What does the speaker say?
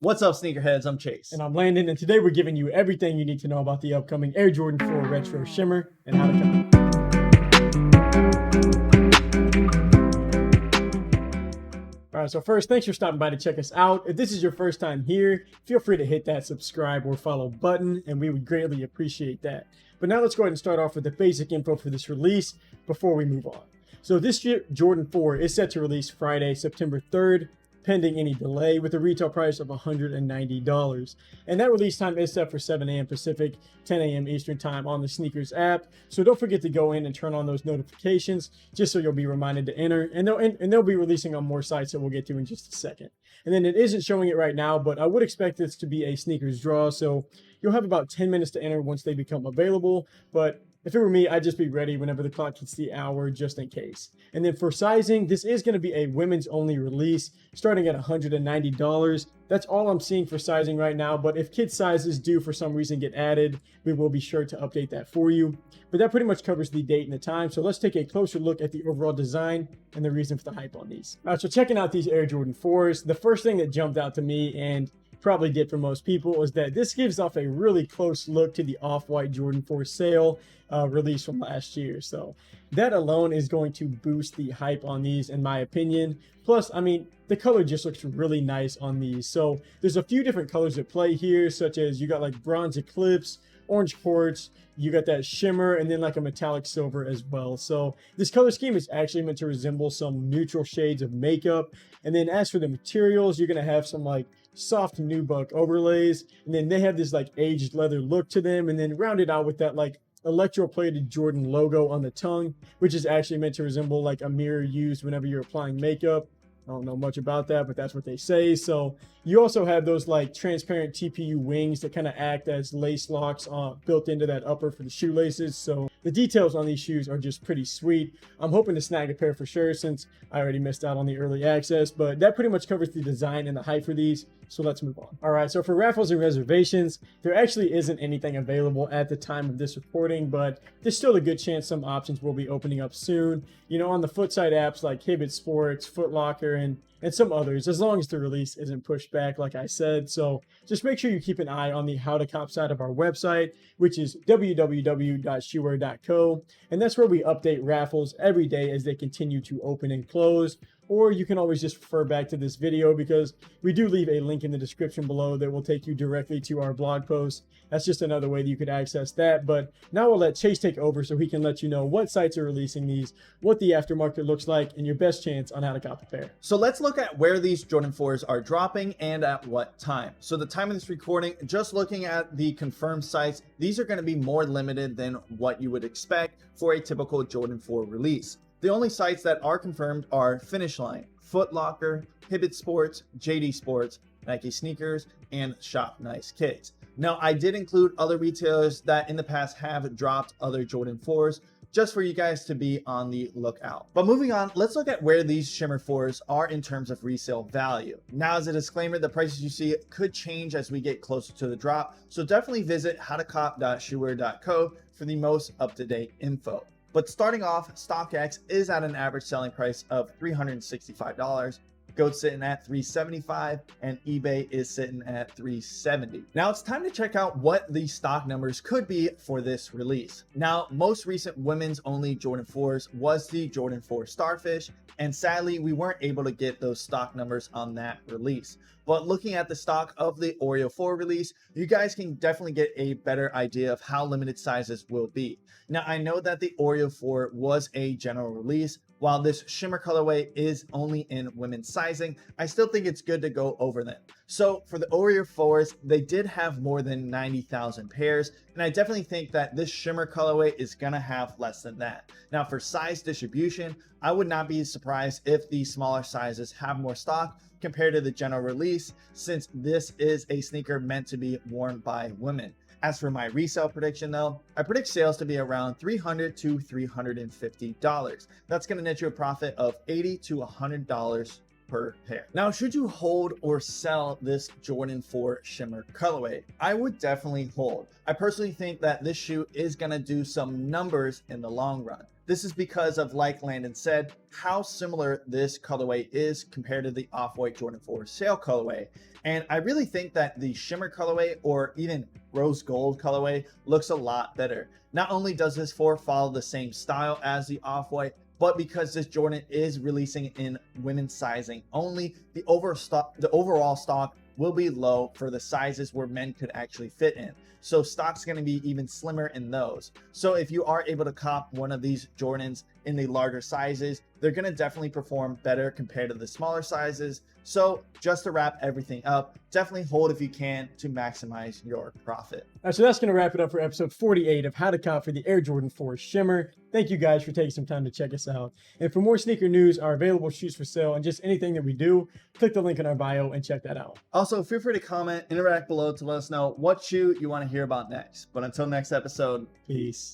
What's up, sneakerheads? I'm Chase. And I'm Landon, and today we're giving you everything you need to know about the upcoming Air Jordan 4 Retro Shimmer and how to come. All right, so first, thanks for stopping by to check us out. If this is your first time here, feel free to hit that subscribe or follow button, and we would greatly appreciate that. But now let's go ahead and start off with the basic info for this release before we move on. So this year, Jordan 4 is set to release Friday, September 3rd, pending any delay, with a retail price of $190. And that release time is set for 7 a.m. Pacific, 10 a.m. Eastern time on the Sneakers app. So don't forget to go in and turn on those notifications just so you'll be reminded to enter. And they'll be releasing on more sites that we'll get to in just a second. And then it isn't showing it right now, but I would expect this to be a Sneakers draw. So you'll have about 10 minutes to enter once they become available. But if it were me, I'd just be ready whenever the clock hits the hour, just in case. And then for sizing, this is going to be a women's only release, starting at $190. That's all I'm seeing for sizing right now, but if kids sizes do for some reason get added, we will be sure to update that for you. But that pretty much covers the date and the time, so let's take a closer look at the overall design and the reason for the hype on these. All right, so checking out these Air Jordan 4s, the first thing that jumped out to me, and probably did for most people, is that this gives off a really close look to the off-white Jordan 4 sale release from last year. So that alone is going to boost the hype on these, in my opinion. Plus, I mean, the color just looks really nice on these. So there's a few different colors at play here, such as you got like bronze eclipse, orange quartz, you got that shimmer, and then like a metallic silver as well. So this color scheme is actually meant to resemble some neutral shades of makeup. And then as for the materials, you're gonna have some like soft nubuck overlays, and then they have this like aged leather look to them, and then rounded out with that like electroplated Jordan logo on the tongue, which is actually meant to resemble like a mirror used whenever you're applying makeup. I don't know much about that, but that's what they say. So you also have those like transparent TPU wings that kind of act as lace locks built into that upper for the shoelaces. So the details on these shoes are just pretty sweet. I'm hoping to snag a pair for sure, since I already missed out on the early access, but that pretty much covers the design and the hype for these. So let's move on. All right, so for raffles and reservations, there actually isn't anything available at the time of this recording, but there's still a good chance some options will be opening up soon. You know, on the Footside apps like Hibbett Sports, Foot Locker, and some others, as long as the release isn't pushed back, like I said. So just make sure you keep an eye on the How to Cop side of our website, which is www.shimmer.co. And that's where we update raffles every day as they continue to open and close. Or you can always just refer back to this video, because we do leave a link in the description below that will take you directly to our blog post. That's just another way that you could access that. But now we'll let Chase take over so he can let you know what sites are releasing these, what the aftermarket looks like, and your best chance on how to cop a pair. So let's look at where these Jordan 4s are dropping and at what time. So the time of this recording, just looking at the confirmed sites, these are going to be more limited than what you would expect for a typical Jordan 4 release. The only sites that are confirmed are Finish Line, Foot Locker, Hibbett Sports, JD Sports, Nike Sneakers, and Shop Nice Kids. Now, I did include other retailers that in the past have dropped other Jordan 4s, just for you guys to be on the lookout. But moving on, let's look at where these Shimmer 4s are in terms of resale value. Now, as a disclaimer, the prices you see could change as we get closer to the drop, so definitely visit howtocop.shuwer.co for the most up-to-date info. But starting off, StockX is at an average selling price of $365. GOAT's sitting at $375, and eBay is sitting at $370. Now it's time to check out what the stock numbers could be for this release. Now, most recent women's only Jordan 4s was the Jordan 4 Starfish, and sadly, we weren't able to get those stock numbers on that release. But looking at the stock of the Oreo 4 release, you guys can definitely get a better idea of how limited sizes will be. Now, I know that the Oreo 4 was a general release. While this Shimmer colorway is only in women's sizing, I still think it's good to go over them. So for the Oreo 4s, they did have more than 90,000 pairs, and I definitely think that this Shimmer colorway is gonna have less than that. Now for size distribution, I would not be surprised if the smaller sizes have more stock compared to the general release, since this is a sneaker meant to be worn by women. As for my resale prediction though, I predict sales to be around $300 to $350. That's going to net you a profit of $80 to $100 per pair. Now, should you hold or sell this Jordan 4 Shimmer colorway? I would definitely hold. I personally think that this shoe is going to do some numbers in the long run. This is because of, like Landon said, how similar this colorway is compared to the Off-White Jordan 4 Resale colorway. And I really think that the Shimmer colorway or even rose gold colorway looks a lot better. Not only does this 4 follow the same style as the Off-White, but because this Jordan is releasing in women's sizing only, the overall stock will be low for the sizes where men could actually fit in. So stock's going to be even slimmer in those. So if you are able to cop one of these Jordans in the larger sizes, they're going to definitely perform better compared to the smaller sizes. So just to wrap everything up, definitely hold if you can to maximize your profit. All right, so that's going to wrap it up for episode 48 of How to Cop for the Air Jordan 4 Shimmer. Thank you guys for taking some time to check us out. And for more sneaker news, our available shoes for sale, and just anything that we do, click the link in our bio and check that out. Also, feel free to comment, interact below to let us know what shoe you want to hear about next. But until next episode, Peace.